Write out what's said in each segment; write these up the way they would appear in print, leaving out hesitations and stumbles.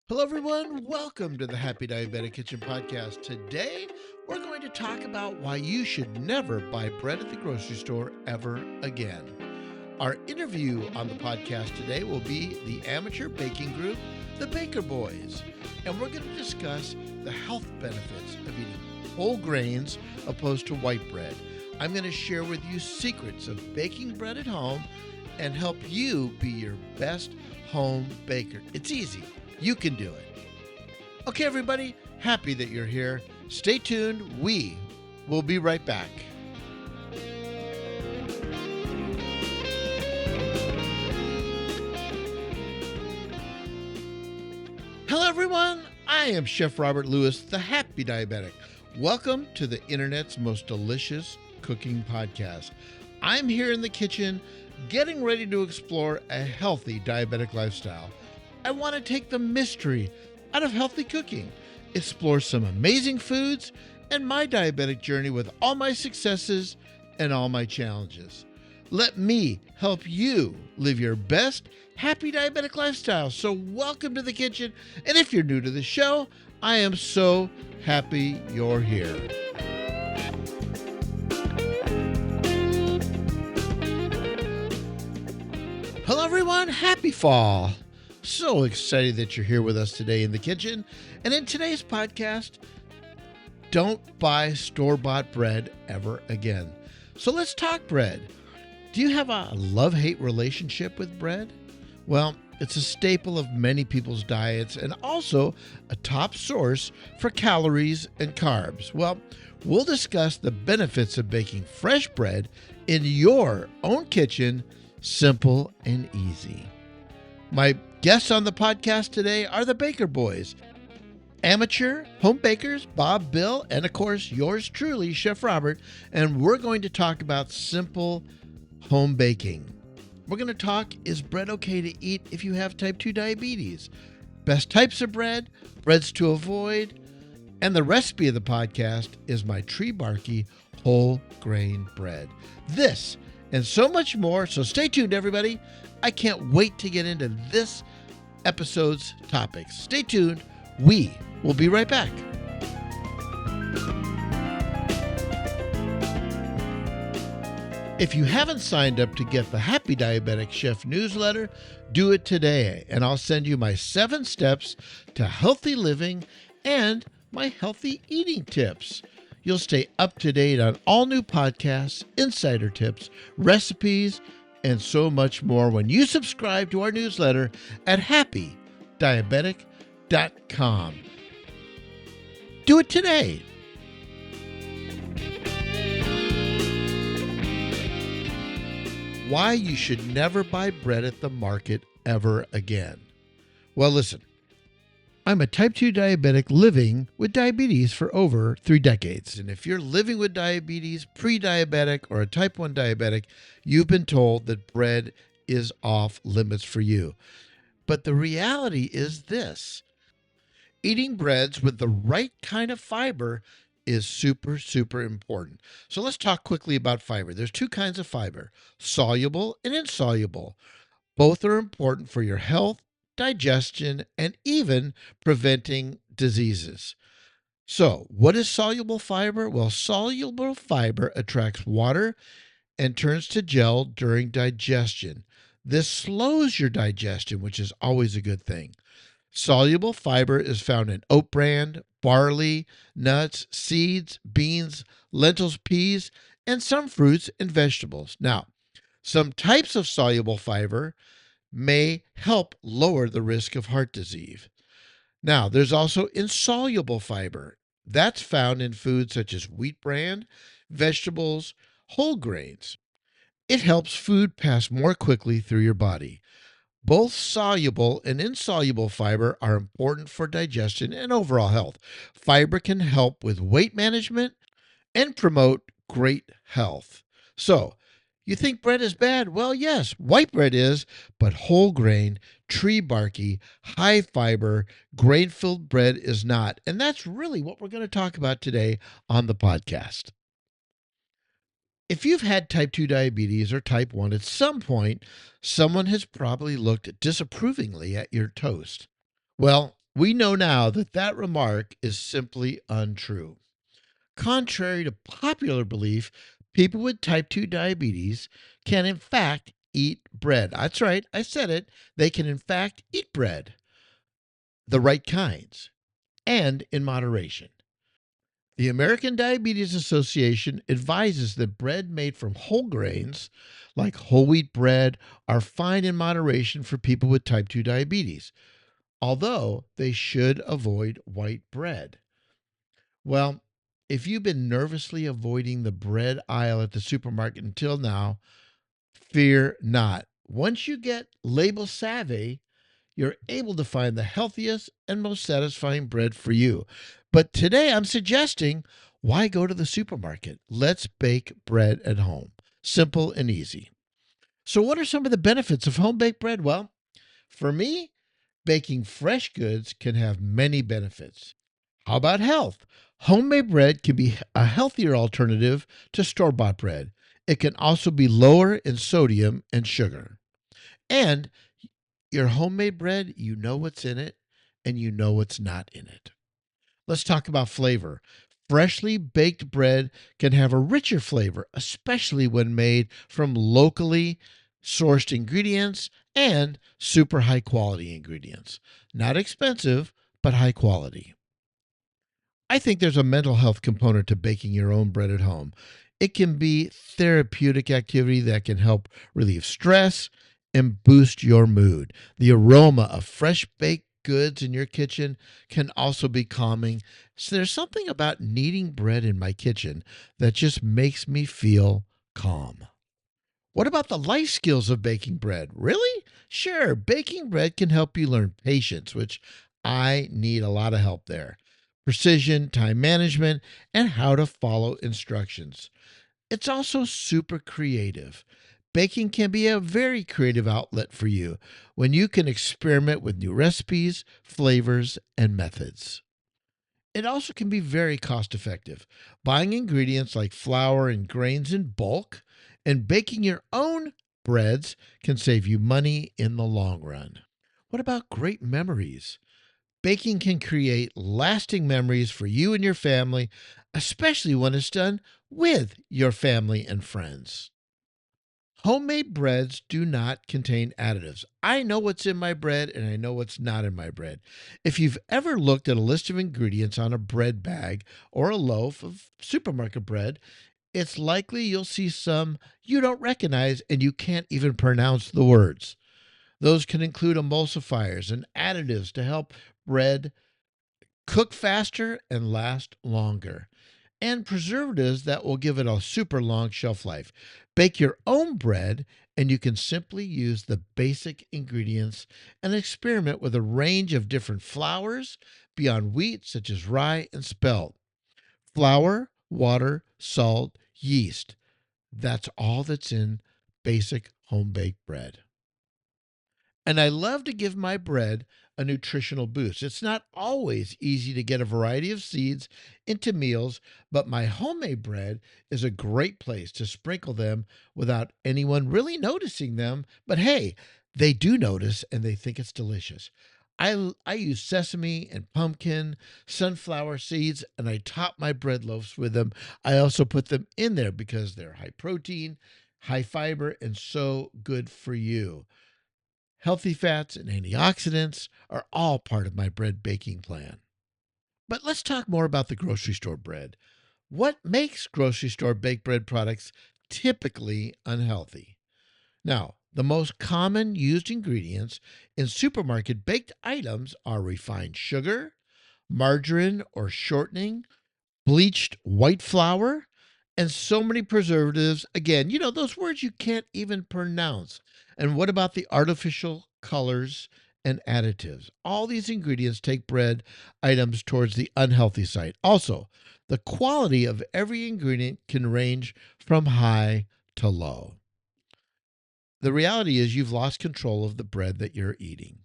Hello, everyone. Welcome to the Happy Diabetic Kitchen Podcast. Today, we're going to talk about why you should never buy bread at the grocery store ever again. Our interview on the podcast today will be the amateur baking group, the Baker Boys, and we're going to discuss the health benefits of eating whole grains opposed to white bread. I'm going to share with you secrets of baking bread at home and help you be your best home baker. It's easy. You can do it. Okay, everybody, happy that you're here. Stay tuned. We will be right back. Hello, everyone. I am Chef Robert Lewis, the Happy Diabetic. Welcome to the internet's most delicious cooking podcast. I'm here in the kitchen getting ready to explore a healthy diabetic lifestyle. I want to take the mystery out of healthy cooking, explore some amazing foods, and my diabetic journey with all my successes and all my challenges. Let me help you live your best happy diabetic lifestyle. So welcome to the kitchen. And if you're new to the show, I am so happy you're here. Hello, everyone. Happy fall. So excited that you're here with us today in the kitchen. And in today's podcast, don't buy store-bought bread ever again. So let's talk bread. Do you have a love-hate relationship with bread? Well, it's a staple of many people's diets and also a top source for calories and carbs. Well, we'll discuss the benefits of baking fresh bread in your own kitchen, simple and easy. My guests on the podcast today are the Baker Boys, amateur home bakers, Bob, Bill, and of course, yours truly, Chef Robert, and we're going to talk about simple home baking. We're going to talk, is bread okay to eat if you have type 2 diabetes? Best types of bread, breads to avoid, and the recipe of the podcast is my tree barky whole grain bread. This and so much more, so stay tuned, everybody. I can't wait to get into this episode's topics. Stay tuned. We will be right back. If you haven't signed up to get the Happy Diabetic Chef newsletter, do it today, and I'll send you my 7 steps to healthy living and my healthy eating tips. You'll stay up to date on all new podcasts, insider tips, recipes, and so much more when you subscribe to our newsletter at happydiabetic.com. Do it today. Why you should never buy bread at the market ever again. Well, listen, I'm a type 2 diabetic living with diabetes for over 3 decades. And if you're living with diabetes, pre-diabetic, or a type 1 diabetic, you've been told that bread is off limits for you. But the reality is this. Eating breads with the right kind of fiber is super, super important. So let's talk quickly about fiber. There's 2 kinds of fiber, soluble and insoluble. Both are important for your health, digestion, and even preventing diseases. So, what is soluble fiber? Well, soluble fiber attracts water and turns to gel during digestion. This slows your digestion, which is always a good thing. Soluble fiber is found in oat bran, barley, nuts, seeds, beans, lentils, peas, and some fruits and vegetables. Now, some types of soluble fiber may help lower the risk of heart disease. Now, there's also insoluble fiber. That's found in foods such as wheat bran, vegetables, whole grains. It helps food pass more quickly through your body. Both soluble and insoluble fiber are important for digestion and overall health. Fiber can help with weight management and promote great health. So, you think bread is bad? Well, yes, white bread is, but whole grain, tree barky, high fiber, grain-filled bread is not. And that's really what we're going to talk about today on the podcast. If you've had type 2 diabetes or type 1 at some point, someone has probably looked disapprovingly at your toast. Well, We know now that that remark is simply untrue. Contrary to popular belief, people with type 2 diabetes can, in fact, eat bread. That's right, I said it. They can, in fact, eat bread, the right kinds, and in moderation. The American Diabetes Association advises that bread made from whole grains, like whole wheat bread, are fine in moderation for people with type 2 diabetes, although they should avoid white bread. Well, if you've been nervously avoiding the bread aisle at the supermarket until now, fear not. Once you get label savvy, you're able to find the healthiest and most satisfying bread for you. But today I'm suggesting, why go to the supermarket? Let's bake bread at home. Simple and easy. So, what are some of the benefits of home baked bread? Well, for me, baking fresh goods can have many benefits. How about health? Homemade bread can be a healthier alternative to store bought bread. It can also be lower in sodium and sugar. And your homemade bread, you know what's in it and you know what's not in it. Let's talk about flavor. Freshly baked bread can have a richer flavor, especially when made from locally sourced ingredients and super high quality ingredients. Not expensive, but high quality. I think there's a mental health component to baking your own bread at home. It can be therapeutic activity that can help relieve stress and boost your mood. The aroma of fresh baked goods in your kitchen can also be calming. So there's something about kneading bread in my kitchen that just makes me feel calm. What about the life skills of baking bread? Really? Sure, baking bread can help you learn patience, which I need a lot of help there. Precision, time management, and how to follow instructions. It's also super creative. Baking can be a very creative outlet for you when you can experiment with new recipes, flavors, and methods. It also can be very cost effective. Buying ingredients like flour and grains in bulk and baking your own breads can save you money in the long run. What about great memories? Baking can create lasting memories for you and your family, especially when it's done with your family and friends. Homemade breads do not contain additives. I know what's in my bread and I know what's not in my bread. If you've ever looked at a list of ingredients on a bread bag or a loaf of supermarket bread, it's likely you'll see some you don't recognize and you can't even pronounce the words. Those can include emulsifiers and additives to help bread cook faster and last longer, and preservatives that will give it a super long shelf life. Bake your own bread, and you can simply use the basic ingredients and experiment with a range of different flours beyond wheat, such as rye and spelt. Flour, water, salt, yeast. That's all that's in basic home baked bread. And I love to give my bread a nutritional boost. It's not always easy to get a variety of seeds into meals, but my homemade bread is a great place to sprinkle them without anyone really noticing them. But hey, they do notice and they think it's delicious. I use sesame and pumpkin, sunflower seeds, and I top my bread loaves with them. I also put them in there because they're high protein, high fiber, and so good for you. Healthy fats and antioxidants are all part of my bread baking plan. But let's talk more about the grocery store bread. What makes grocery store baked bread products typically unhealthy? Now, the most common used ingredients in supermarket baked items are refined sugar, margarine or shortening, bleached white flour, and so many preservatives. Again, those words you can't even pronounce. And what about the artificial colors and additives? All these ingredients take bread items towards the unhealthy side. Also, the quality of every ingredient can range from high to low. The reality is you've lost control of the bread that you're eating.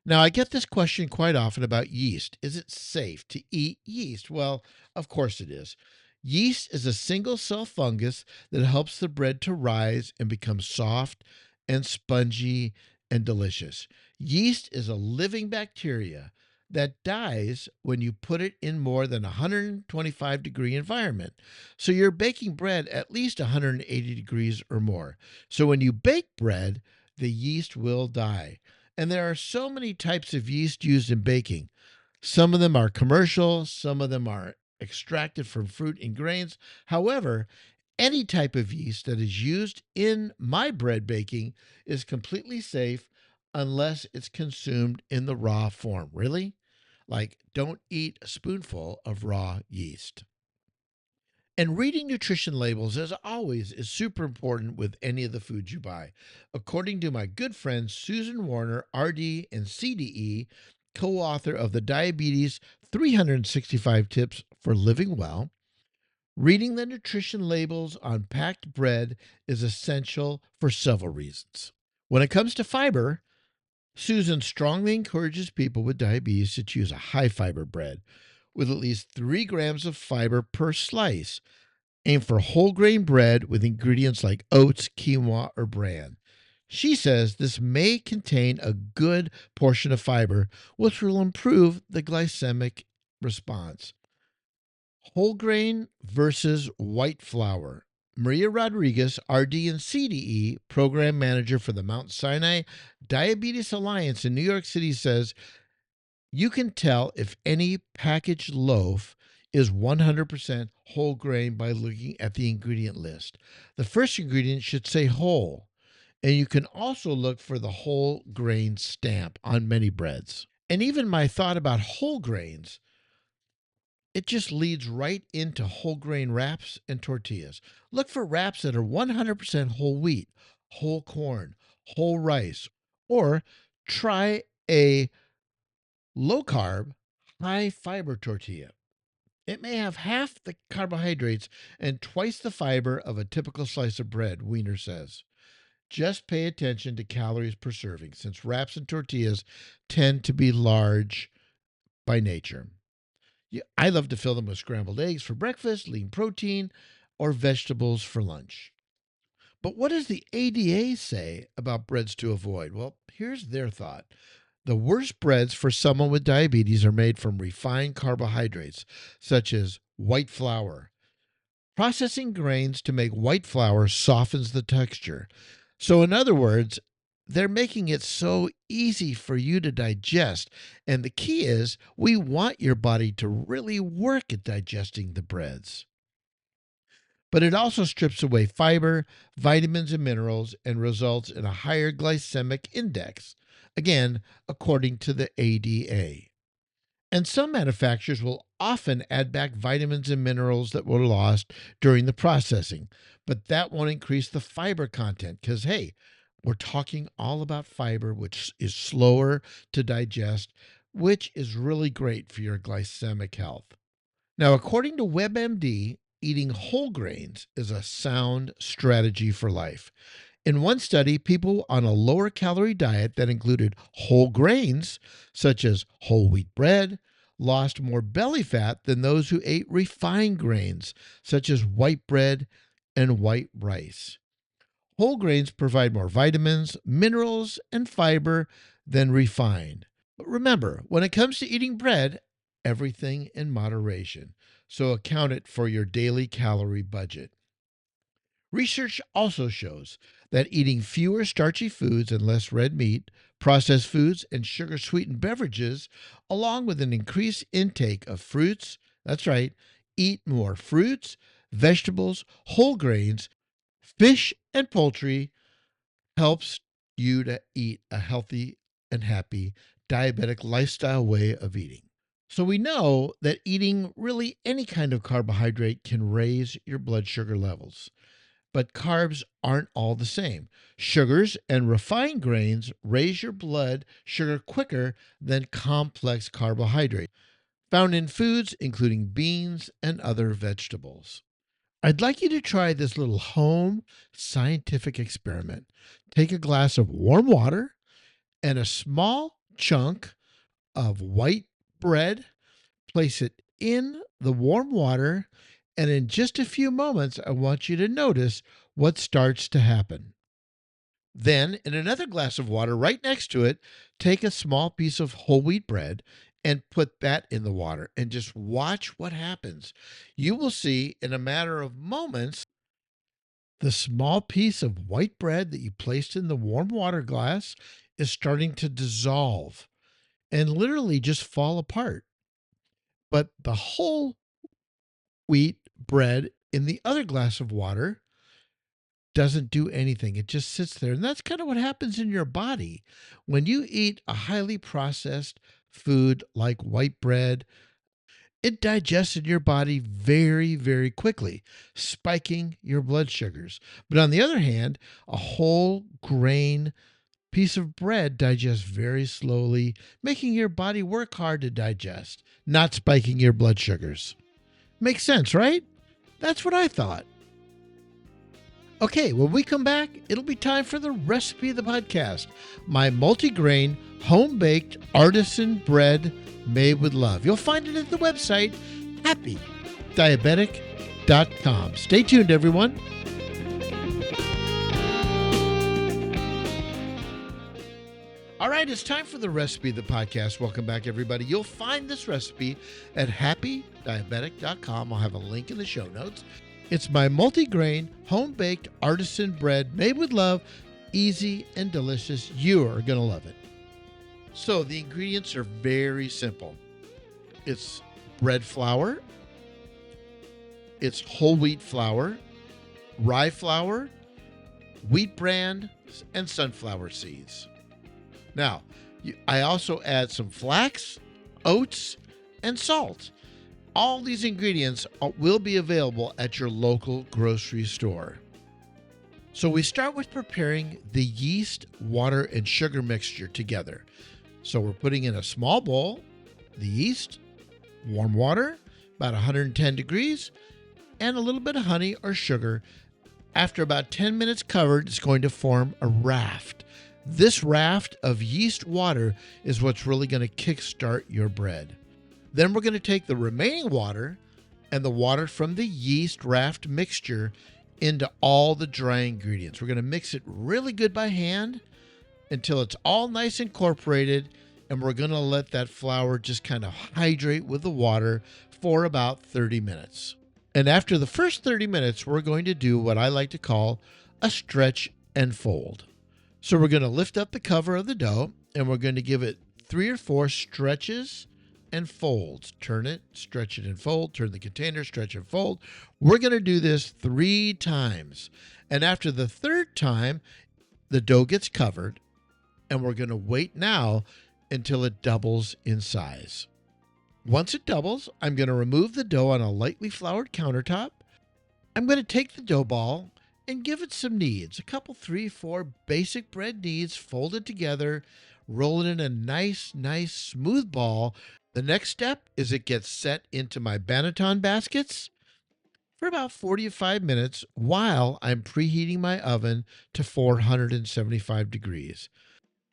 Now, I get this question quite often about yeast. Is it safe to eat yeast? Well, of course it is. Yeast is a single cell fungus that helps the bread to rise and become soft and spongy and delicious. Yeast is a living bacteria that dies when you put it in more than a 125-degree environment. So you're baking bread at least 180 degrees or more. So when you bake bread, the yeast will die. And there are so many types of yeast used in baking. Some of them are commercial, some of them are extracted from fruit and grains. However, any type of yeast that is used in my bread baking is completely safe unless it's consumed in the raw form. Really? Like, don't eat a spoonful of raw yeast. And reading nutrition labels, as always, is super important with any of the foods you buy. According to my good friend Susan Warner, RD and CDE, co author of the Diabetes 365 Tips for Living Well, reading the nutrition labels on packed bread is essential for several reasons. When it comes to fiber, Susan strongly encourages people with diabetes to choose a high fiber bread with at least 3 grams of fiber per slice. Aim for whole grain bread with ingredients like oats, quinoa, or bran. She says this may contain a good portion of fiber, which will improve the glycemic response. Whole grain versus white flour. Maria Rodriguez, RD and CDE, program manager for the Mount Sinai Diabetes Alliance in New York City, says you can tell if any packaged loaf is 100% whole grain by looking at the ingredient list. The first ingredient should say whole, and you can also look for the whole grain stamp on many breads. And even my thought about whole grains, it just leads right into whole grain wraps and tortillas. Look for wraps that are 100% whole wheat, whole corn, whole rice, or try a low carb, high fiber tortilla. It may have half the carbohydrates and twice the fiber of a typical slice of bread, Wiener says. Just pay attention to calories per serving, since wraps and tortillas tend to be large by nature. Yeah, I love to fill them with scrambled eggs for breakfast, lean protein, or vegetables for lunch. But what does the ADA say about breads to avoid? Well, here's their thought. The worst breads for someone with diabetes are made from refined carbohydrates, such as white flour. Processing grains to make white flour softens the texture. So, in other words, they're making it so easy for you to digest. And the key is we want your body to really work at digesting the breads. But it also strips away fiber, vitamins, and minerals and results in a higher glycemic index, again, according to the ADA. And some manufacturers will often add back vitamins and minerals that were lost during the processing, but that won't increase the fiber content because, hey, we're talking all about fiber, which is slower to digest, which is really great for your glycemic health. Now, according to WebMD, eating whole grains is a sound strategy for life. In one study, people on a lower calorie diet that included whole grains, such as whole wheat bread, lost more belly fat than those who ate refined grains, such as white bread and white rice. Whole grains provide more vitamins, minerals, and fiber than refined. But remember, when it comes to eating bread, everything in moderation. So account it for your daily calorie budget. Research also shows that eating fewer starchy foods and less red meat, processed foods, and sugar sweetened beverages, along with an increased intake of fruits, that's right, eat more fruits, vegetables, whole grains, fish, and poultry, helps you to eat a healthy and happy diabetic lifestyle way of eating. So we know that eating really any kind of carbohydrate can raise your blood sugar levels. But carbs aren't all the same. Sugars and refined grains raise your blood sugar quicker than complex carbohydrates, found in foods including beans and other vegetables. I'd like you to try this little home scientific experiment. Take a glass of warm water and a small chunk of white bread, place it in the warm water, and in just a few moments, I want you to notice what starts to happen. Then, in another glass of water right next to it, take a small piece of whole wheat bread and put that in the water and just watch what happens. You will see in a matter of moments, the small piece of white bread that you placed in the warm water glass is starting to dissolve and literally just fall apart. But the whole wheat bread in the other glass of water doesn't do anything. It just sits there. And that's kind of what happens in your body. When you eat a highly processed food like white bread, it digests in your body very, very quickly, spiking your blood sugars. But on the other hand, a whole grain piece of bread digests very slowly, making your body work hard to digest, not spiking your blood sugars. Makes sense, right? That's what I thought. Okay, when we come back, it'll be time for the recipe of the podcast. My multigrain, home-baked artisan bread made with love. You'll find it at the website, happydiabetic.com. Stay tuned, everyone. All right, it's time for the recipe of the podcast. Welcome back, everybody. You'll find this recipe at happydiabetic.com. I'll have a link in the show notes. It's my multigrain, home-baked artisan bread made with love, easy and delicious. You are going to love it. So the ingredients are very simple. It's bread flour, it's whole wheat flour, rye flour, wheat bran, and sunflower seeds. Now, I also add some flax, oats, and salt. All these ingredients will be available at your local grocery store. So we start with preparing the yeast, water, and sugar mixture together. So we're putting in a small bowl, the yeast, warm water, about 110 degrees, and a little bit of honey or sugar. After about 10 minutes covered, it's going to form a raft. This raft of yeast water is what's really going to kickstart your bread. Then we're going to take the remaining water and the water from the yeast raft mixture into all the dry ingredients. We're going to mix it really good by hand until it's all nice incorporated, and we're going to let that flour just kind of hydrate with the water for about 30 minutes. And after the first 30 minutes, we're going to do what I like to call a stretch and fold. So we're going to lift up the cover of the dough, and we're going to give it 3 or 4 stretches and folds. Turn it, stretch it, and fold. Turn the container, stretch and fold. We're going to do this 3 times. And after the 3rd time, the dough gets covered, and we're going to wait now until it doubles in size. Once it doubles, I'm going to remove the dough on a lightly floured countertop. I'm going to take the dough ball and give it some kneads, a couple, 3, 4 basic bread kneads folded together, roll it in a nice, smooth ball. The next step is it gets set into my banneton baskets for about 45 minutes while I'm preheating my oven to 475 degrees.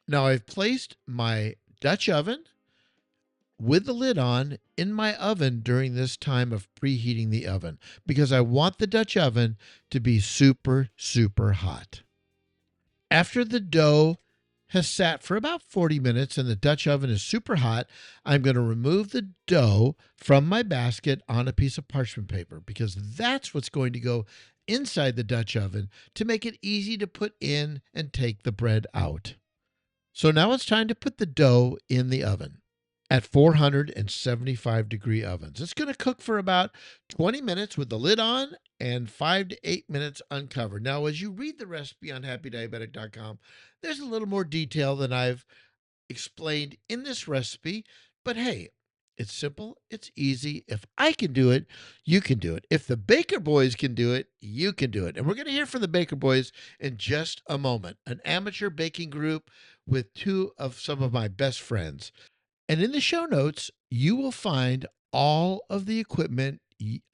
Now I've placed my Dutch oven with the lid on in my oven during this time of preheating the oven because I want the Dutch oven to be super, super hot. After the dough has sat for about 40 minutes and the Dutch oven is super hot, I'm going to remove the dough from my basket on a piece of parchment paper because that's what's going to go inside the Dutch oven to make it easy to put in and take the bread out. So now it's time to put the dough in the oven at 475 degree ovens. It's going to cook for about 20 minutes with the lid on and 5 to 8 minutes uncovered. Now, as you read the recipe on happydiabetic.com, there's a little more detail than I've explained in this recipe, but hey, it's simple, it's easy. If I can do it, you can do it. If the Baker Boys can do it, you can do it. And we're going to hear from the Baker Boys in just a moment, an amateur baking group with 2 of some of my best friends. And in the show notes, you will find all of the equipment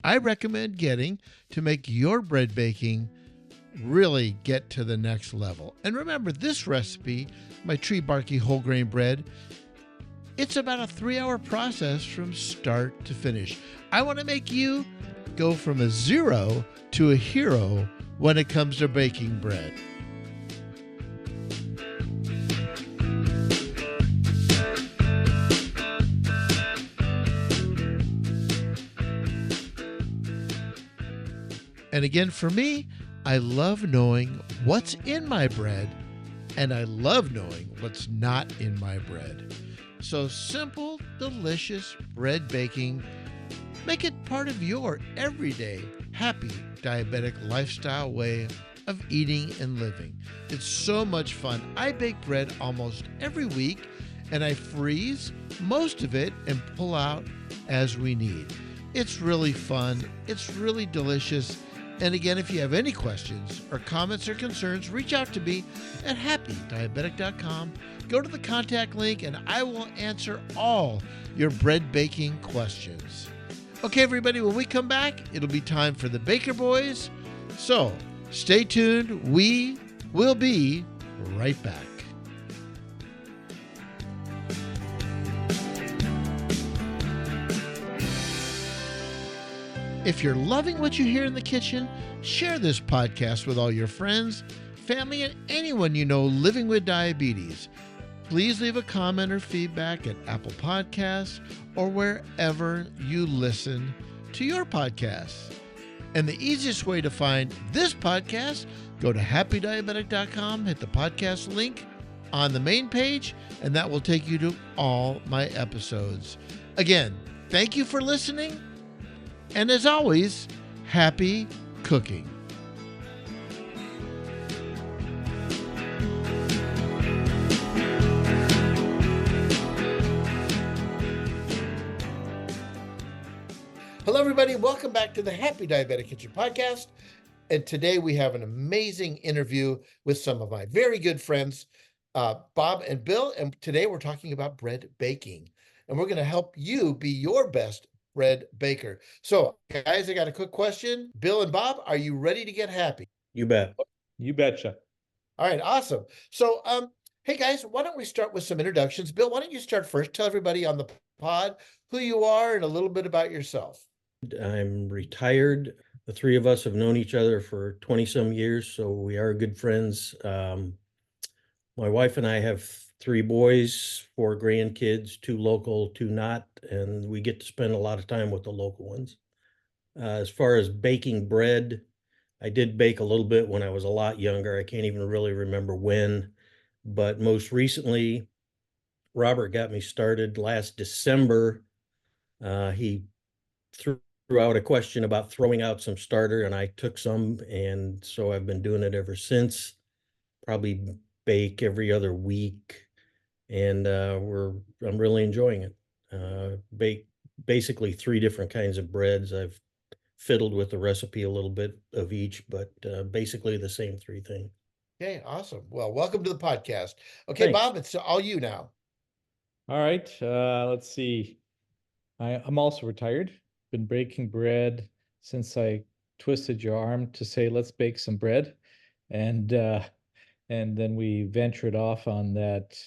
I recommend getting to make your bread baking really get to the next level. And remember, this recipe, my Tree Barky whole grain bread, it's about a 3-hour process from start to finish. I want to make you go from a 0 to a hero when it comes to baking bread. And again, for me, I love knowing what's in my bread, and I love knowing what's not in my bread. So simple, delicious bread baking. Make it part of your everyday, happy diabetic lifestyle way of eating and living. It's so much fun. I bake bread almost every week, and I freeze most of it and pull out as we need. It's really fun. It's really delicious. And again, if you have any questions or comments or concerns, reach out to me at happydiabetic.com. Go to the contact link and I will answer all your bread baking questions. Okay, everybody, when we come back, it'll be time for the Baker Boys. So stay tuned. We will be right back. If you're loving what you hear in the kitchen, share this podcast with all your friends, family, and anyone you know living with diabetes. Please leave a comment or feedback at Apple Podcasts or wherever you listen to your podcasts. And the easiest way to find this podcast, go to happydiabetic.com, hit the podcast link on the main page, and that will take you to all my episodes. Again, thank you for listening. And as always, happy cooking. Hello, everybody. Welcome back to the Happy Diabetic Kitchen Podcast. And today we have an amazing interview with some of my very good friends, Bob and Bill. And today we're talking about bread baking. And we're going to help you be your best bread baker. So, guys, I got a quick question. Bill and Bob, are you ready to get happy? You bet. You betcha. All right, awesome. So, hey guys, why don't we start with some introductions? Bill, why don't you start first? Tell everybody on the pod who you are and a little bit about yourself. I'm retired. The three of us have known each other for 20 some years, so we are good friends. My wife and I have 3 boys, 4 grandkids, 2 local, 2 not, and we get to spend a lot of time with the local ones. As far as baking bread, I did bake a little bit when I was a lot younger. I can't even really remember when, but most recently, Robert got me started last December. He threw out a question about throwing out some starter, and I took some, and so I've been doing it ever since. Probably bake every other week, and I'm really enjoying it. Bake basically 3 different kinds of breads. I've fiddled with the recipe a little bit of each, but basically the same 3 things. Okay, awesome. Well, welcome to the podcast. Okay, Thanks. Bob, it's all you now. All right. Let's see. I'm also retired. Been baking bread since I twisted your arm to say, let's bake some bread. And then we ventured off on that,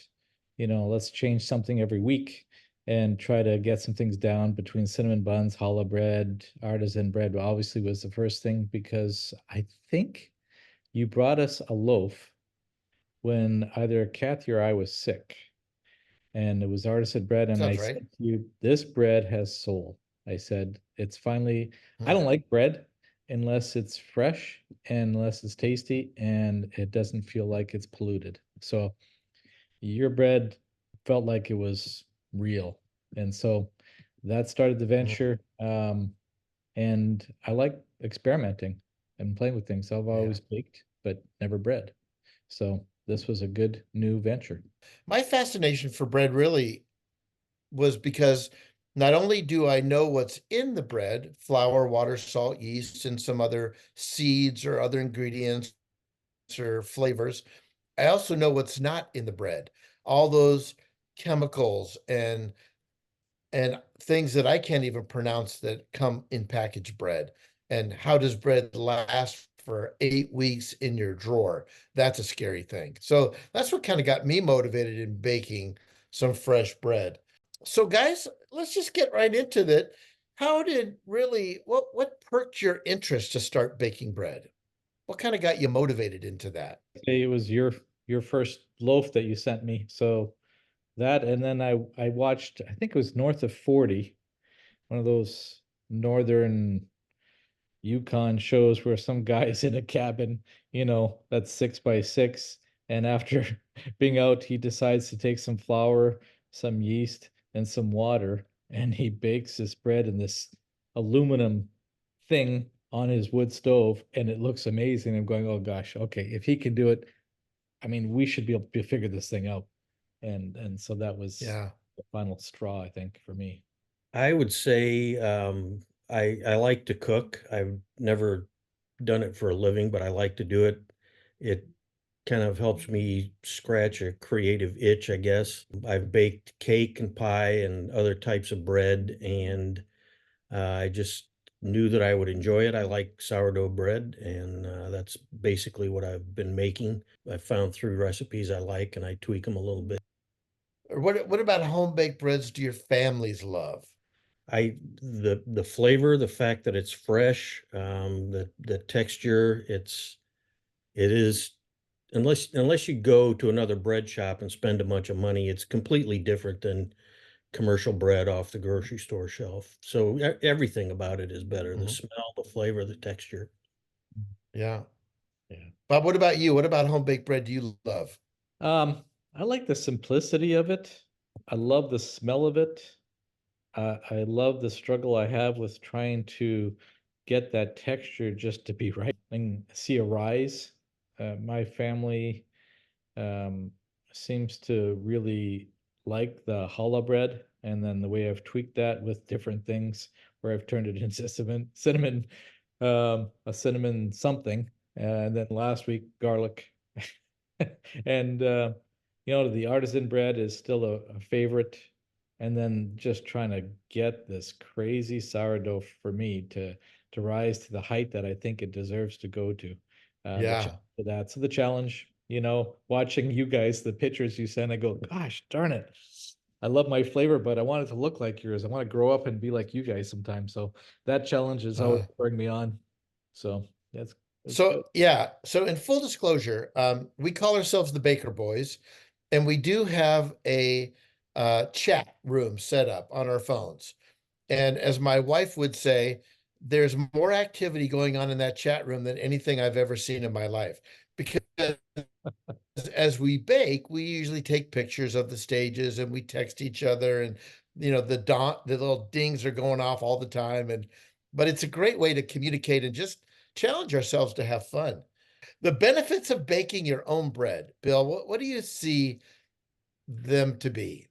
let's change something every week and try to get some things down between cinnamon buns, challah bread, artisan bread obviously was the first thing, because I think you brought us a loaf when either Kathy or I was sick, and it was artisan bread. And I Sounds right. said to you, this bread has soul. I said, it's finally, I don't Mhm. like bread unless it's fresh and unless it's tasty and it doesn't feel like it's polluted. So your bread felt like it was real. And so that started the venture. And I like experimenting and playing with things. I've Yeah. always baked, but never bread. So this was a good new venture. My fascination for bread really was because not only do I know what's in the bread, flour, water, salt, yeast, and some other seeds or other ingredients or flavors, I also know what's not in the bread. All those chemicals and things that I can't even pronounce that come in packaged bread. And how does bread last for 8 weeks in your drawer? That's a scary thing. So that's what kind of got me motivated in baking some fresh bread. So guys, let's just get right into that. How did really what perked your interest to start baking bread? What kind of got you motivated into that? It was your first loaf that you sent me. So that, and then I watched, I think it was North of 40, one of those northern Yukon shows where some guy's in a cabin, that's 6 by 6. And after being out, he decides to take some flour, some yeast, and some water, and he bakes this bread in this aluminum thing on his wood stove, and it looks amazing. I'm going, oh gosh, okay, if he can do it, I mean, we should be able to figure this thing out. And so that was Yeah. the final straw, I think, for me. I would say I like to cook. I've never done it for a living, but I like to do it. It kind of helps me scratch a creative itch, I guess. I've baked cake and pie and other types of bread, and I just knew that I would enjoy it. I like sourdough bread, and that's basically what I've been making. I found through recipes I like, and I tweak them a little bit. Or what about home baked breads do your families love? The flavor, the fact that it's fresh, the texture, it is, unless you go to another bread shop and spend a bunch of money, it's completely different than commercial bread off the grocery store shelf. So everything about it is better. The Mhm. smell, the flavor, the texture. Yeah. Yeah. Bob, what about you? What about home baked bread do you love? I like the simplicity of it. I love the smell of it. I love the struggle I have with trying to get that texture just to be right and see a rise. My family um, seems to really like the challah bread, and then the way I've tweaked that with different things, where I've turned it into a cinnamon something, and then last week garlic, and the artisan bread is still a favorite, and then just trying to get this crazy sourdough for me to rise to the height that I think it deserves to go to. Yeah. So the challenge, watching you guys, the pictures you send, I go, gosh, darn it. I love my flavor, but I want it to look like yours. I want to grow up and be like you guys sometime. So that challenge is always Uh, spurring me on. So that's so good. yeah. So in full disclosure, we call ourselves the Baker Boys, and we do have a chat room set up on our phones. And as my wife would say, there's more activity going on in that chat room than anything I've ever seen in my life. Because as we bake, we usually take pictures of the stages and we text each other, and the little dings are going off all the time. But it's a great way to communicate and just challenge ourselves to have fun. The benefits of baking your own bread, Bill, what do you see them to be?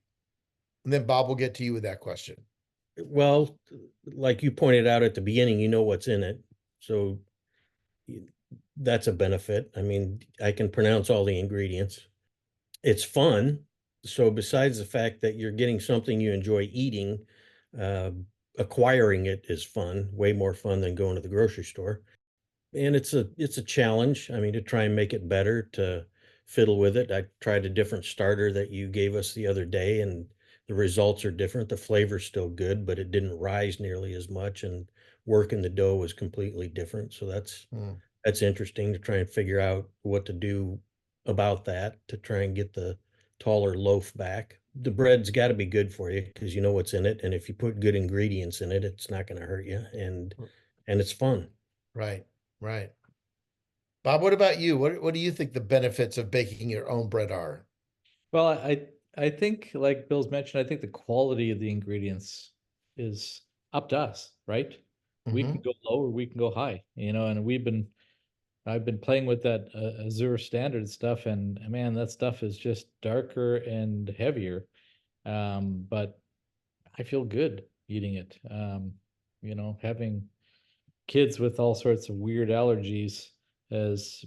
And then Bob will get to you with that question. Well, like you pointed out at the beginning, you know what's in it. So that's a benefit. I mean, I can pronounce all the ingredients. It's fun. So besides the fact that you're getting something you enjoy eating, uh, acquiring it is fun, way more fun than going to the grocery store. And it's a challenge. I mean, to try and make it better, to fiddle with it. I tried a different starter that you gave us the other day, and the results are different. The flavor's still good, but it didn't rise nearly as much, and working the dough was completely different. So Hmm. that's interesting to try and figure out what to do about that to try and get the taller loaf back. The bread's got to be good for you because you know what's in it, and if you put good ingredients in it, it's not going to hurt you, and it's fun. Right, right. Bob, what about you? What do you think the benefits of baking your own bread are? Well, I think, like Bill's mentioned, I think the quality of the ingredients is up to us, right? We can Hmm. go low or we can go high, and I've been playing with that Azure standard stuff, and man, that stuff is just darker and heavier. But I feel good eating it. Having kids with all sorts of weird allergies has,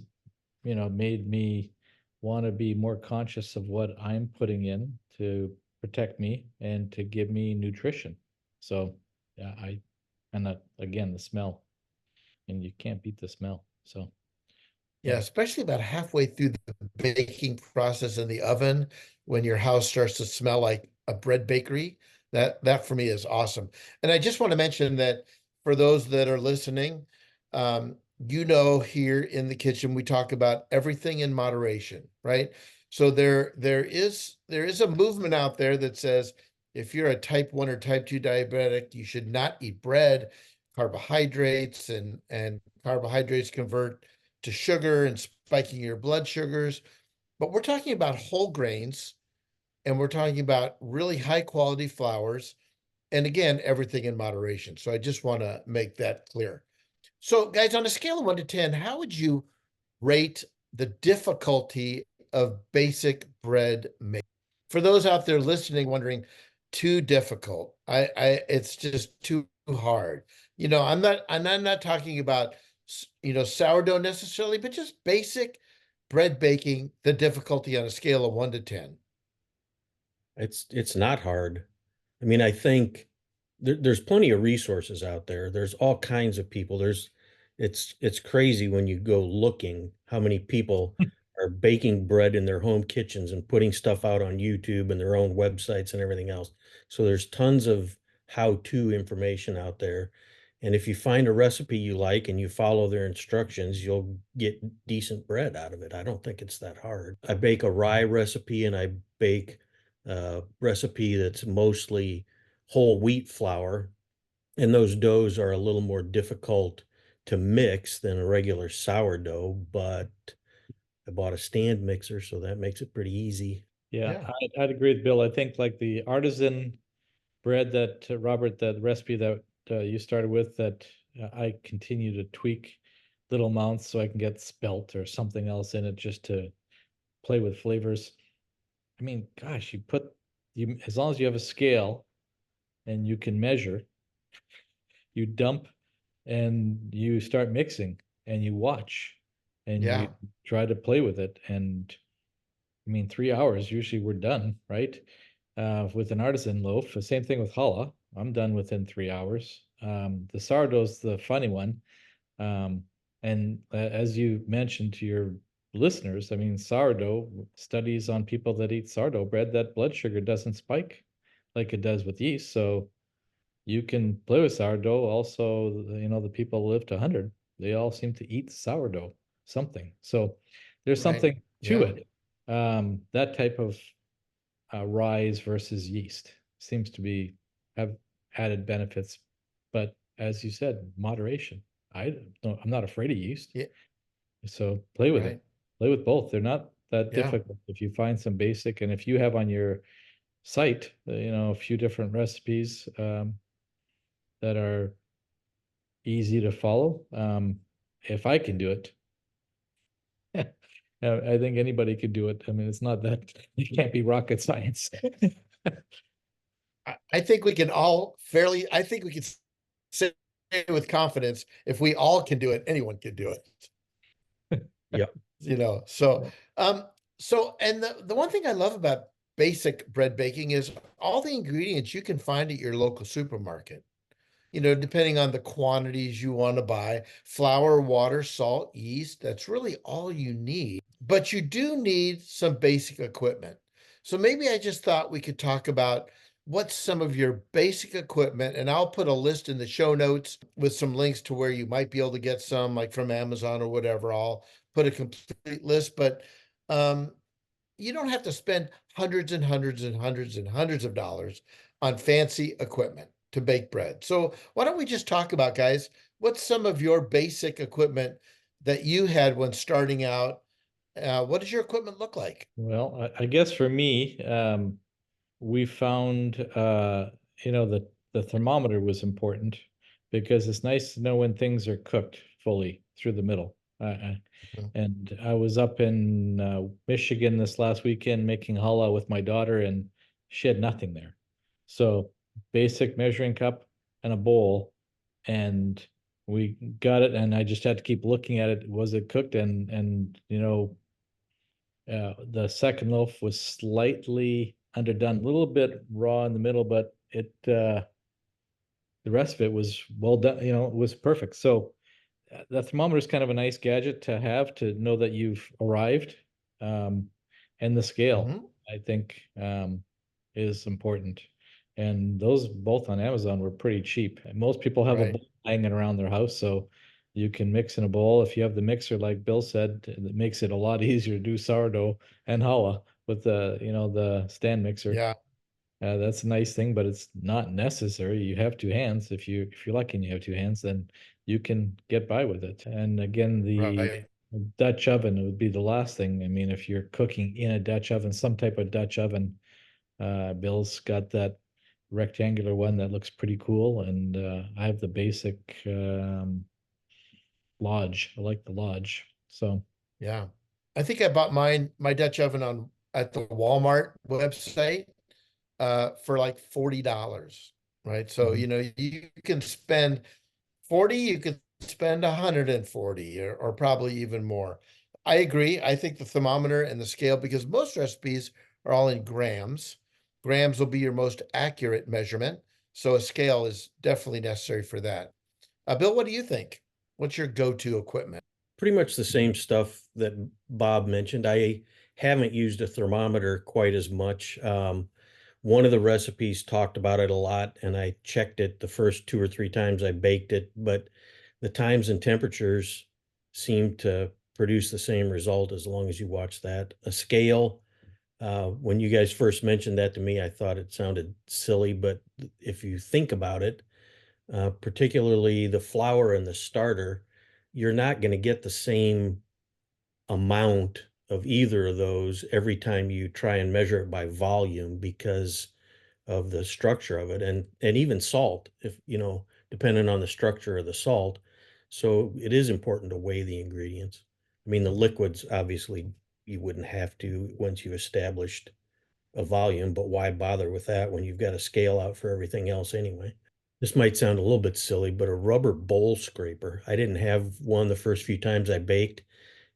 made me want to be more conscious of what I'm putting in to protect me and to give me nutrition. So, yeah, and that, again, the smell, and you can't beat the smell. So, Yeah, yeah. especially about halfway through the baking process in the oven, when your house starts to smell like a bread bakery. That for me is awesome. And I just want to mention that for those that are listening, here in the kitchen we talk about everything in moderation, right? So there is a movement out there that says if you're a type 1 or type 2 diabetic, you should not eat bread. carbohydrates, and carbohydrates convert to sugar and spiking your blood sugars. But we're talking about whole grains, and we're talking about really high quality flours. And again, everything in moderation. So I just want to make that clear. So, guys, on a scale of 1 to 10, how would you rate the difficulty of basic bread making? For those out there listening, wondering, too difficult. It's just too hard. I'm not talking about sourdough necessarily, but just basic bread baking. The difficulty on a scale of 1 to 10. It's not hard. I mean, I think there's plenty of resources out there. There's all kinds of people. It's crazy when you go looking how many people are baking bread in their home kitchens and putting stuff out on YouTube and their own websites and everything else. So there's tons of how-to information out there. And if you find a recipe you like and you follow their instructions, you'll get decent bread out of it. I don't think it's that hard. I bake a rye recipe and I bake recipe that's mostly whole wheat flour, and those doughs are a little more difficult to mix than a regular sourdough, but I bought a stand mixer, so that makes it pretty easy. Yeah, Yeah. I'd agree with Bill. I think like the artisan bread that Robert, that recipe that you started with, that I continue to tweak little amounts so I can get spelt or something else in it just to play with flavors. I mean, gosh, you as long as you have a scale and you can measure, you dump and you start mixing and you watch and you Yeah. try to play with it. And I mean, 3 hours, usually we're done, right? With an artisan loaf, the same thing with challah. I'm done within 3 hours. The sourdough's the funny one. Um, and as you mentioned to your listeners, I mean, sourdough studies on people that eat sourdough bread, that blood sugar doesn't spike like it does with yeast. So you can play with sourdough. Also, the people who live to 100, they all seem to eat sourdough, something. So there's Right. something to Yeah. it. That type of rise versus yeast seems to be have added benefits, but as you said, moderation. I'm not afraid of yeast, Yeah. so play with it. Right. Play with both. They're not that Yeah. difficult if you find some basic, and if you have on your site, a few different recipes that are easy to follow. If I can do it, I think anybody could do it. I mean, it's not that it can't be rocket science. I think we can all I think we can say with confidence, if we all can do it, anyone can do it. Yep. So and the one thing I love about basic bread baking is all the ingredients you can find at your local supermarket. Depending on the quantities you want to buy, flour, water, salt, yeast, that's really all you need. But you do need some basic equipment. So maybe I just thought we could talk about what's some of your basic equipment, and I'll put a list in the show notes with some links to where you might be able to get some, like from Amazon or whatever. I'll put a complete list, but um, you don't have to spend hundreds and hundreds and hundreds and hundreds of dollars on fancy equipment to bake bread. So why don't we just talk about, guys, what's some of your basic equipment that you had when starting out? What does your equipment look like? Well, I guess for me, we found the thermometer was important because it's nice to know when things are cooked fully through the middle. Mhm. And I was up in Michigan this last weekend making challah with my daughter, and she had nothing there. So basic measuring cup and a bowl, and we got it. And I just had to keep looking at it. Was it cooked? The second loaf was slightly underdone, a little bit raw in the middle, but the rest of it was well done. It was perfect. So the thermometer is kind of a nice gadget to have to know that you've arrived. Um, and the scale, Mhm. I think, is important. And those both on Amazon were pretty cheap. And most people have a Right. bowl hanging around their house, so you can mix in a bowl. If you have the mixer, like Bill said, it makes it a lot easier to do sourdough and challah with the stand mixer. Yeah. That's a nice thing, but it's not necessary. You have two hands. If you're lucky and you have two hands, then you can get by with it. And again, the Right. Dutch oven would be the last thing. I mean, if you're cooking in a Dutch oven, some type of Dutch oven, Bill's got that rectangular one that looks pretty cool, and I have the basic Lodge. I like the Lodge. So Yeah. I think I bought my Dutch oven at the Walmart website for like $40, right? So, mhm. you can spend 40, you could spend 140 or probably even more. I agree. I think the thermometer and the scale, because most recipes are all in grams. Grams will be your most accurate measurement. So a scale is definitely necessary for that. Bill, what do you think? What's your go-to equipment? Pretty much the same stuff that Bob mentioned. I haven't used a thermometer quite as much. One of the recipes talked about it a lot, and I checked it the first 2 or 3 times I baked it, but the times and temperatures seem to produce the same result as long as you watch that. A scale, when you guys first mentioned that to me, I thought it sounded silly, but if you think about it, particularly the flour and the starter, you're not going to get the same amount of either of those every time you try and measure it by volume because of the structure of it, and even salt, if depending on the structure of the salt. So it is important to weigh the ingredients. I mean, the liquids, obviously you wouldn't have to once you established a volume, but why bother with that when you've got a scale out for everything else anyway? This might sound a little bit silly, but a rubber bowl scraper. I didn't have one the first few times I baked,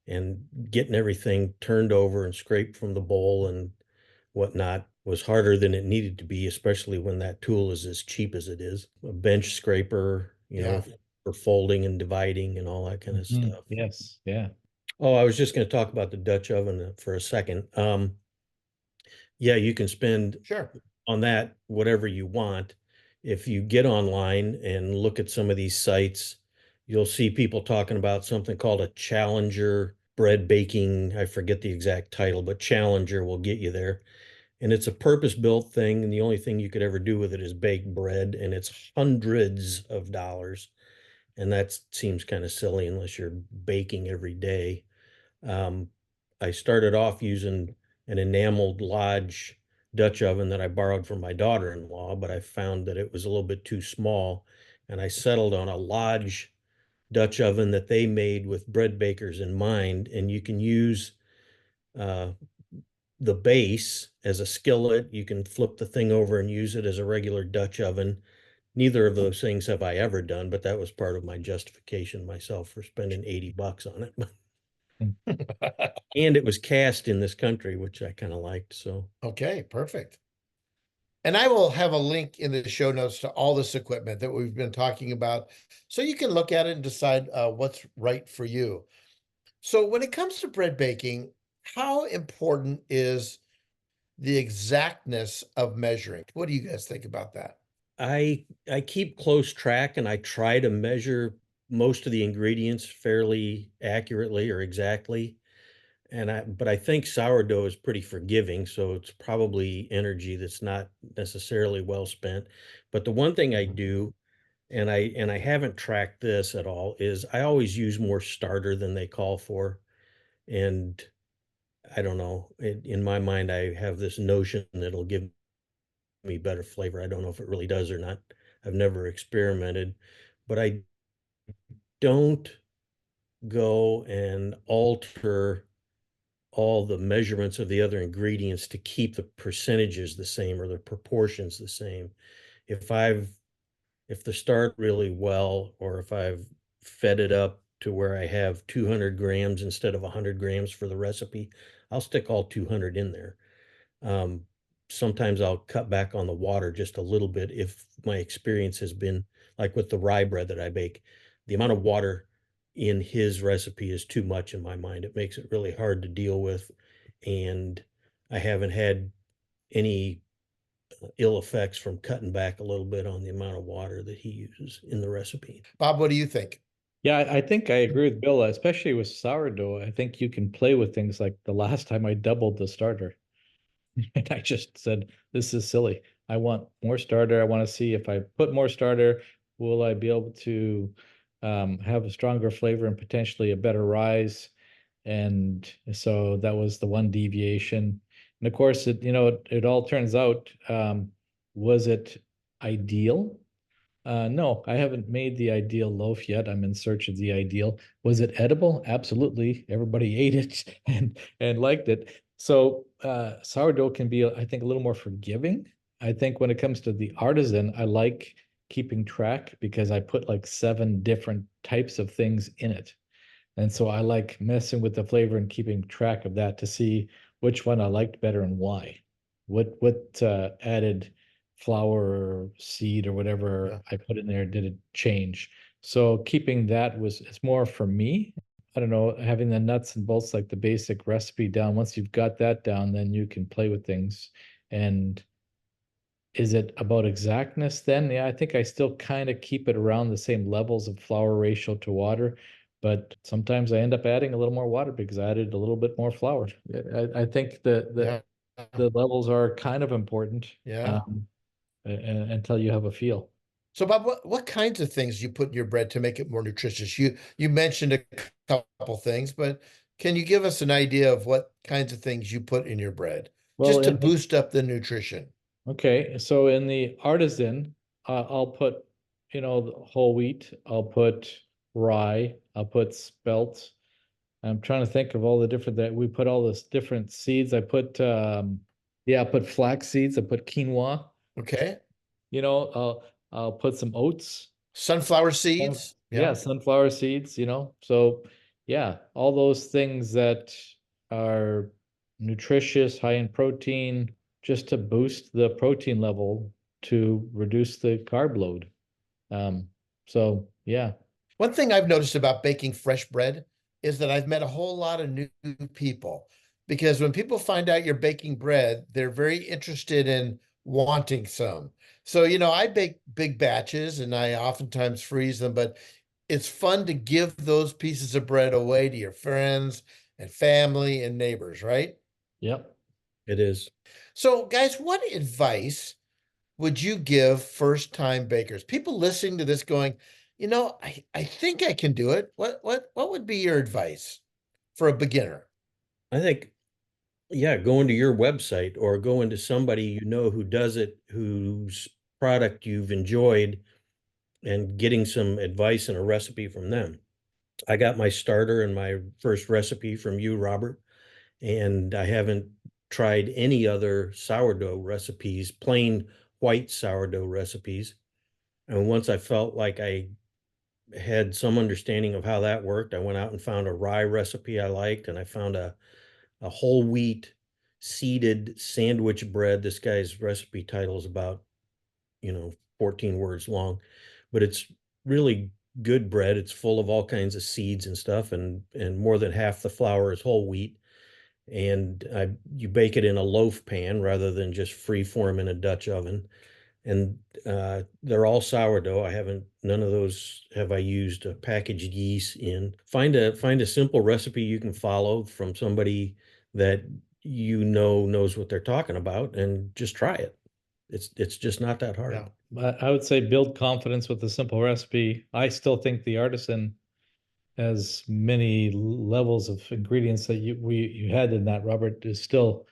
and getting everything turned over and scraped from the bowl and whatnot was harder than it needed to be, especially when that tool is as cheap as it is. A bench scraper, Yeah. for folding and dividing and all that kind of Mhm. stuff. Yes, yeah. Oh, I was just going to talk about the Dutch oven for a second. Yeah, you can spend Sure. on that whatever you want. If you get online and look at some of these sites, you'll see people talking about something called a Challenger bread baking. I forget the exact title, but Challenger will get you there. And it's a purpose-built thing, and the only thing you could ever do with it is bake bread, and it's hundreds of dollars. And that seems kind of silly unless you're baking every day. Um, I started off using an enameled Lodge Dutch oven that I borrowed from my daughter-in-law, but I found that it was a little bit too small, and I settled on a Lodge Dutch oven that they made with bread bakers in mind, and you can use uh, the base as a skillet. You can flip the thing over and use it as a regular Dutch oven. Neither of those things have I ever done, but that was part of my justification myself for spending $80 on it. And it was cast in this country, which I kind of liked. So Okay, perfect. And I will have a link in the show notes to all this equipment that we've been talking about, so you can look at it and decide what's right for you. So when it comes to bread baking, how important is the exactness of measuring? What do you guys think about that? I keep close track, and I try to measure most of the ingredients fairly accurately or exactly. But I think sourdough is pretty forgiving, so it's probably energy that's not necessarily well spent. But the one thing I do, and I haven't tracked this at all, is I always use more starter than they call for. And I don't know, in my mind, I have this notion that it'll give me better flavor. I don't know if it really does or not. I've never experimented, but I don't go and alter all the measurements of the other ingredients to keep the percentages the same or the proportions the same. If I've if the start really well, or if I've fed it up to where I have 200 grams instead of 100 grams for the recipe, I'll stick all 200 in there. Um, Sometimes I'll cut back on the water just a little bit if my experience has been like with the rye bread that I bake. The amount of water in his recipe is too much in my mind. It makes it really hard to deal with. And I haven't had any ill effects from cutting back a little bit on the amount of water that he uses in the recipe. Bob, what do you think? Yeah, I think I agree with Bill, especially with sourdough. I think you can play with things like the last time I doubled the starter. And I just said, this is silly. I want more starter. I want to see if I put more starter, will I be able to have a stronger flavor and potentially a better rise? And so that was the one deviation. And of course, it all turns out, was it ideal? No, I haven't made the ideal loaf yet. I'm in search of the ideal. Was it edible? Absolutely. Everybody ate it and liked it. So sourdough can be, I think, a little more forgiving. I think when it comes to the artisan, I like keeping track because I put like 7 different types of things in it. And so I like messing with the flavor and keeping track of that to see which one I liked better and why. What added flour or seed or whatever I put in there did it change? So keeping that it's more for me. I don't know, having the nuts and bolts like the basic recipe down. Once you've got that down, then you can play with things. And is it about exactness then? Yeah, I think I still kind of keep it around the same levels of flour ratio to water, but sometimes I end up adding a little more water because I added a little bit more flour. I think Yeah. the levels are kind of important, Yeah. until you have a feel. So, Bob, what kinds of things you put in your bread to make it more nutritious? You mentioned a couple things, but can you give us an idea of what kinds of things you put in your bread Well, just to boost up the nutrition? okay, so in the artisan, I'll put, the whole wheat, I'll put rye, I'll put spelt. I'm trying to think of all the different that we put all this different seeds. I put yeah, I put flax seeds, I put quinoa, Okay. I'll put some oats. Sunflower seeds. Yeah, Yeah. sunflower seeds, so yeah, all those things that are nutritious, high in protein, just to boost the protein level to reduce the carb load. Um, so yeah. One thing I've noticed about baking fresh bread is that I've met a whole lot of new people because when people find out you're baking bread, they're very interested in wanting some. So, I bake big batches and I oftentimes freeze them, but it's fun to give those pieces of bread away to your friends and family and neighbors, right? Yep. It is. So, guys, what advice would you give first time bakers? People listening to this going, I think I can do it. What would be your advice for a beginner? I think, yeah, going to your website or going to somebody who does it, whose product you've enjoyed, and getting some advice and a recipe from them. I got my starter and my first recipe from you, Robert, and I haven't tried any other sourdough recipes, plain white sourdough recipes. And once I felt like I had some understanding of how that worked, I went out and found a rye recipe I liked, and I found a whole wheat seeded sandwich bread. This guy's recipe title is about, 14 words long, but it's really good bread. It's full of all kinds of seeds and stuff, and more than half the flour is whole wheat. And you bake it in a loaf pan rather than just free form in a Dutch oven. And they're all sourdough. None of those have I used packaged yeast in. Find a simple recipe you can follow from somebody that knows what they're talking about, and just try it. It's just not that hard. Yeah. But I would say build confidence with a simple recipe. I still think the artisan has many levels of ingredients that you had in that, Robert, is still,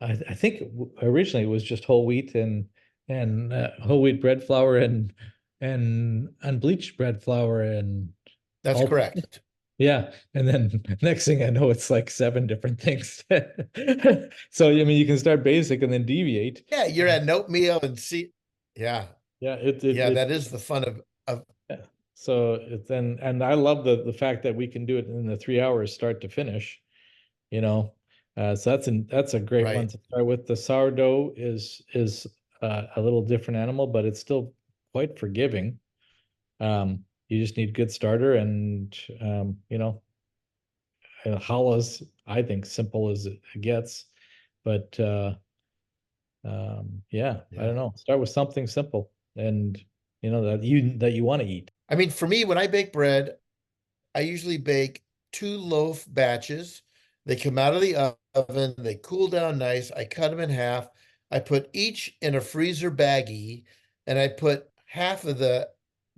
I think originally it was just whole wheat and whole wheat bread flour and unbleached bread flour and That's all. correct. Yeah, and then next thing I know, it's like 7 different things. So I mean, you can start basic and then deviate. Yeah, you're at oatmeal and see. Yeah. Yeah, Yeah, that is the fun of yeah. So it's and I love the fact that we can do it in the 3 hours start to finish. You know, so that's a great one right. to start with. The sourdough is a little different animal, but it's still quite forgiving. You just need good starter and challah's, I think, simple as it gets, but yeah, I Yeah. don't know. Start with something simple and that you want to eat. I mean, for me, when I bake bread, I usually bake 2 loaf batches. They come out of the oven, they cool down nice. I cut them in half. I put each in a freezer baggie, and I put half of the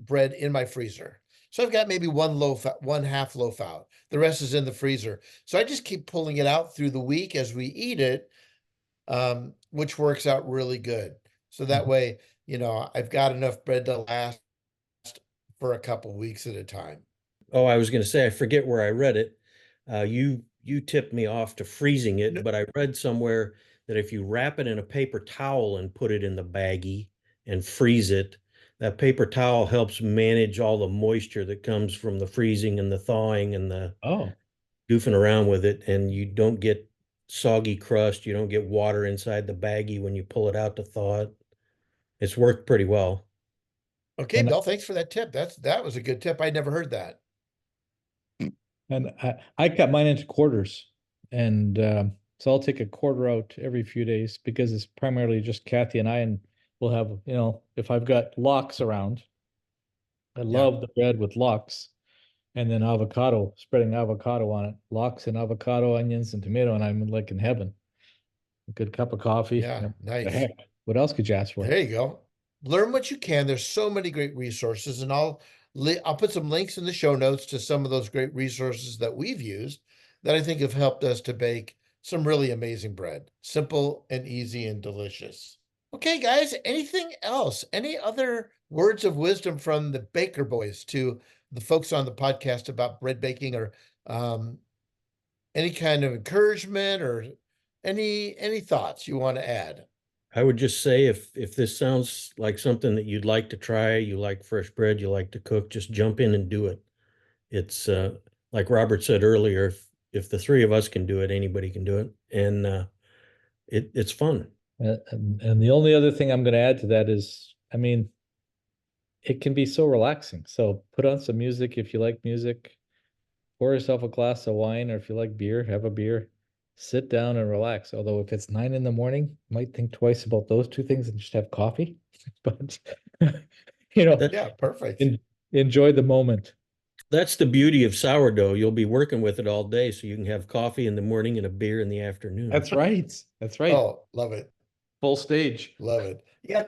bread in my freezer. So I've got maybe one half loaf out. The rest is in the freezer. So I just keep pulling it out through the week as we eat it, which works out really good. So that way, I've got enough bread to last for a couple weeks at a time. Oh, I was going to say, I forget where I read it. You tipped me off to freezing it, No- but I read somewhere that if you wrap it in a paper towel and put it in the baggie and freeze it, that paper towel helps manage all the moisture that comes from the freezing and the thawing and the Oh, goofing around with it, and you don't get soggy crust. You don't get water inside the baggie when you pull it out to thaw it. It's worked pretty well. Okay, and Bill, thanks for that tip. That was a good tip. I never heard that. I cut mine into quarters, and so I'll take a quarter out every few days because it's primarily just Kathy and I, and we'll have, if I've got lox around, I love the bread with lox, and then avocado, spreading avocado on it, lox and avocado, onions and tomato, and I'm like in heaven. A good cup of coffee. Yeah, The nice. heck, what else could you ask for? There you go. Learn what you can. There's so many great resources, and I'll put some links in the show notes to some of those great resources that we've used that I think have helped us to bake some really amazing bread. Simple and easy and delicious. Okay, guys, anything else? Any other words of wisdom from the Baker Boys to the folks on the podcast about bread baking, or um, any kind of encouragement, or any thoughts you want to add? I would just say, if this sounds like something that you'd like to try, you like fresh bread, you like to cook, just jump in and do it. It's like Robert said earlier, if the three of us can do it, anybody can do it, and it's fun. And the only other thing I'm going to add to that is, I mean, it can be so relaxing. So put on some music if you like music, pour yourself a glass of wine, or if you like beer, have a beer, sit down and relax. Although if it's 9 in the morning, you might think twice about those two things and just have coffee. But That Yeah, perfect. enjoy the moment. that's the beauty of sourdough. You'll be working with it all day, so you can have coffee in the morning and a beer in the afternoon. That's right. That's right. Oh, love it. Full stage. Love it. Yeah.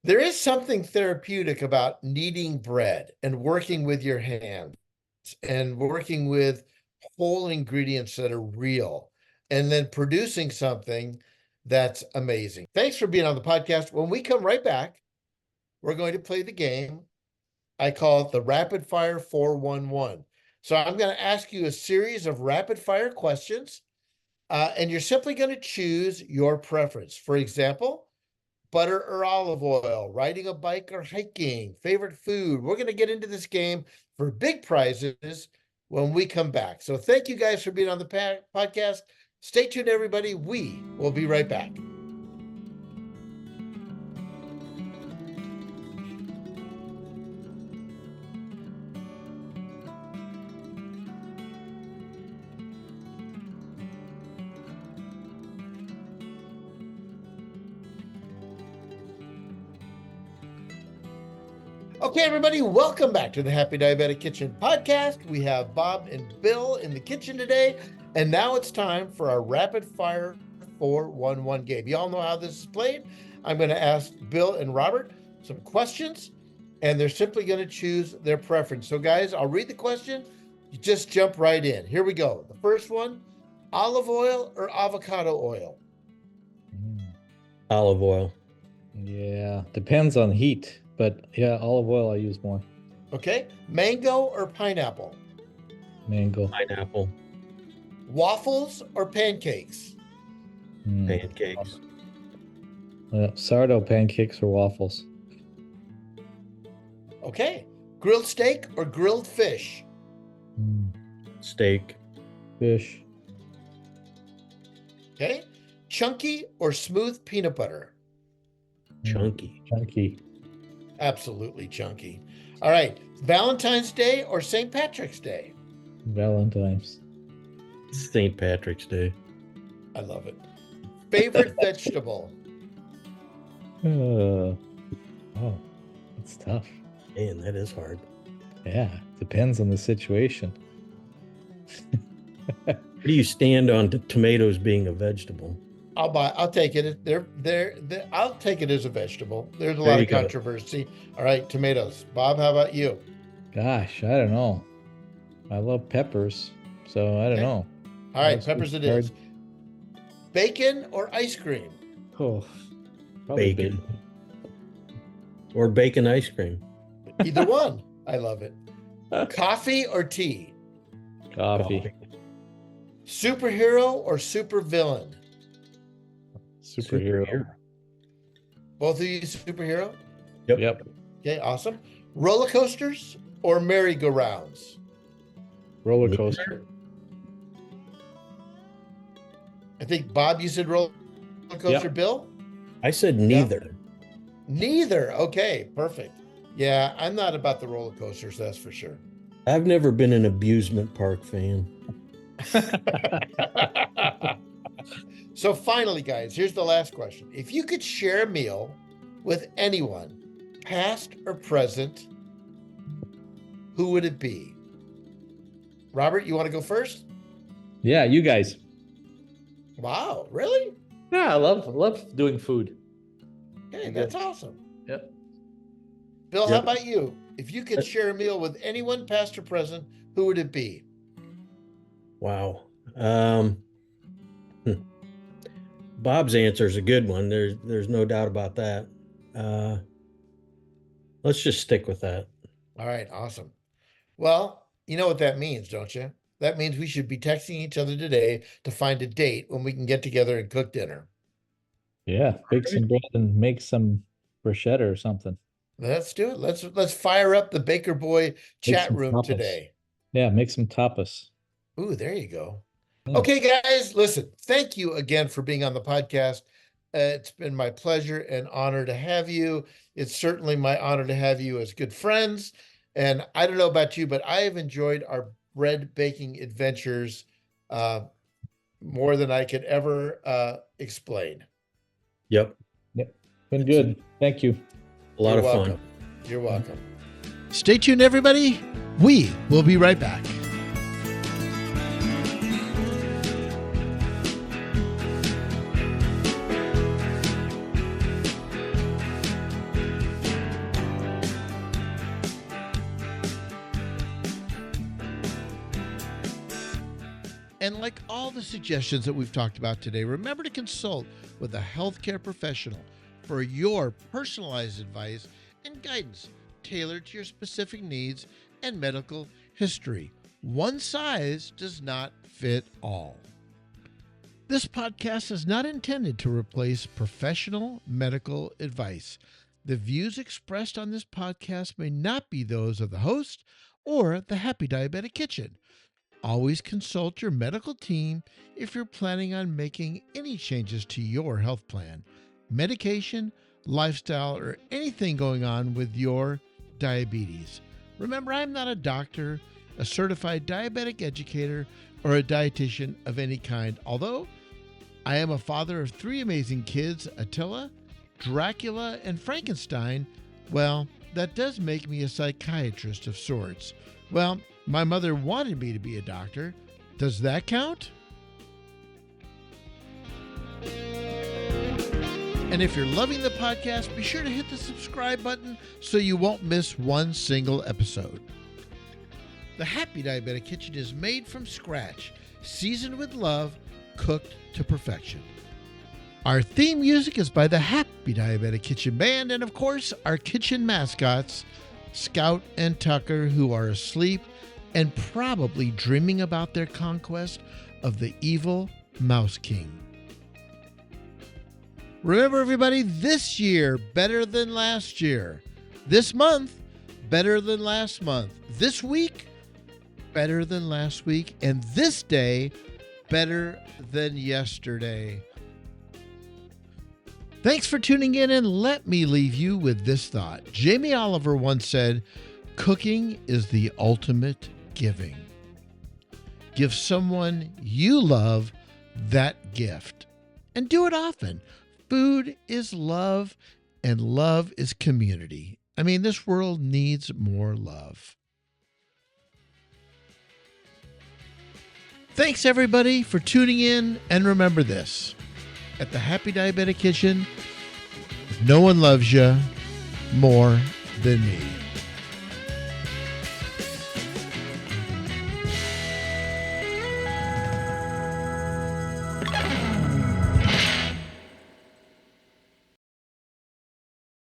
There is something therapeutic about kneading bread and working with your hands and working with whole ingredients that are real, and then producing something that's amazing. Thanks for being on the podcast. When we come right back, we're going to play the game. I call it the Rapid Fire 411. So I'm going to ask you a series of rapid fire questions, and you're simply going to choose your preference. For example, butter or olive oil, riding a bike or hiking, favorite food. We're going to get into this game for big prizes when we come back. So thank you guys for being on the podcast. Stay tuned, everybody. We will be right back. Okay, everybody, welcome back to the Happy Diabetic Kitchen podcast. We have Bob and Bill in the kitchen today, and now it's time for our rapid fire 411 game. You all know how this is played. I'm going to ask Bill and Robert some questions, and they're simply going to choose their preference. So, guys, I'll read the question. You just jump right in. Here we go. The first one: olive oil or avocado oil? Olive oil. Yeah, depends on heat, but yeah, olive oil I use more. Okay. Mango or pineapple? Mango. Pineapple. Waffles or pancakes? Pancakes. Sourdough pancakes or waffles. Okay. Grilled steak or grilled fish? Steak. Fish. Okay. Chunky or smooth peanut butter? Chunky. Chunky. Absolutely chunky. All right. Valentine's Day or St. Patrick's Day? Valentine's. St. Patrick's Day. I love it. Favorite vegetable? Oh, that's tough. Man, that is hard. Yeah, depends on the situation. Where do you stand on tomatoes being a vegetable? I'll take it. I'll take it as a vegetable. There's a There lot you of go. controversy. All right, tomatoes. Bob, how about you? Gosh, I don't know. I love peppers, so I don't Okay. know. All right, That's peppers it hard. is. Bacon or ice cream? Oh, probably Bacon. bacon. Or bacon ice cream. Either one. I love it. Coffee or tea? Coffee. Superhero or supervillain? Superhero. Both of you superhero? Yep. Okay, awesome. Roller coasters or merry-go-rounds? Roller coaster. I think, Bob, you said roller coaster. Yep. Bill? I said neither. Neither. Okay, perfect. Yeah, I'm not about the roller coasters, that's for sure. I've never been an amusement park fan. So finally, guys, here's the last question. If you could share a meal with anyone, past or present, who would it be? Robert, you want to go first? Yeah, you guys. Wow, really? Yeah, I love doing food. Okay, that's awesome. Yep. Bill, how Yep. about you? If you could share a meal with anyone, past or present, who would it be? Wow. Bob's answer is a good one. There's no doubt about that. Let's just stick with that. All right, awesome. Well, you know what that means, don't you? That means we should be texting each other today to find a date when we can get together and cook dinner. Yeah, bake some bread and make some bruschetta or something. Let's do it. Let's fire up the Baker Boy chat some room tapas. today. Yeah, make some tapas. Ooh, there you go. Yeah. Okay, guys, listen, thank you again for being on the podcast. It's been my pleasure and honor to have you. It's certainly my honor to have you as good friends. And I don't know about you, but I have enjoyed our bread baking adventures more than I could ever explain. Yep. Been good. Thank you. A lot You're of welcome. fun. You're welcome. Stay tuned, everybody. We will be right back. And like all the suggestions that we've talked about today, remember to consult with a healthcare professional for your personalized advice and guidance tailored to your specific needs and medical history. One size does not fit all. This podcast is not intended to replace professional medical advice. The views expressed on this podcast may not be those of the host or the Happy Diabetic Kitchen. Always consult your medical team if you're planning on making any changes to your health plan, medication, lifestyle, or anything going on with your diabetes. Remember, I'm not a doctor, a certified diabetic educator, or a dietitian of any kind, although I am a father of 3 amazing kids, Attila, Dracula, and Frankenstein. Well, that does make me a psychiatrist of sorts. Well, my mother wanted me to be a doctor. Does that count? And if you're loving the podcast, be sure to hit the subscribe button so you won't miss one single episode. The Happy Diabetic Kitchen is made from scratch, seasoned with love, cooked to perfection. Our theme music is by the Happy Diabetic Kitchen Band, and of course, our kitchen mascots, Scout and Tucker, who are asleep and probably dreaming about their conquest of the evil Mouse King. Remember, everybody, this year, better than last year. This month, better than last month. This week, better than last week. And this day, better than yesterday. Thanks for tuning in, and let me leave you with this thought. Jamie Oliver once said, "Cooking is the ultimate giving." Give someone you love that gift, and do it often. Food is love, and love is community. I mean, this world needs more love. Thanks, everybody, for tuning in, and remember this: at the Happy Diabetic Kitchen. No one loves you more than me.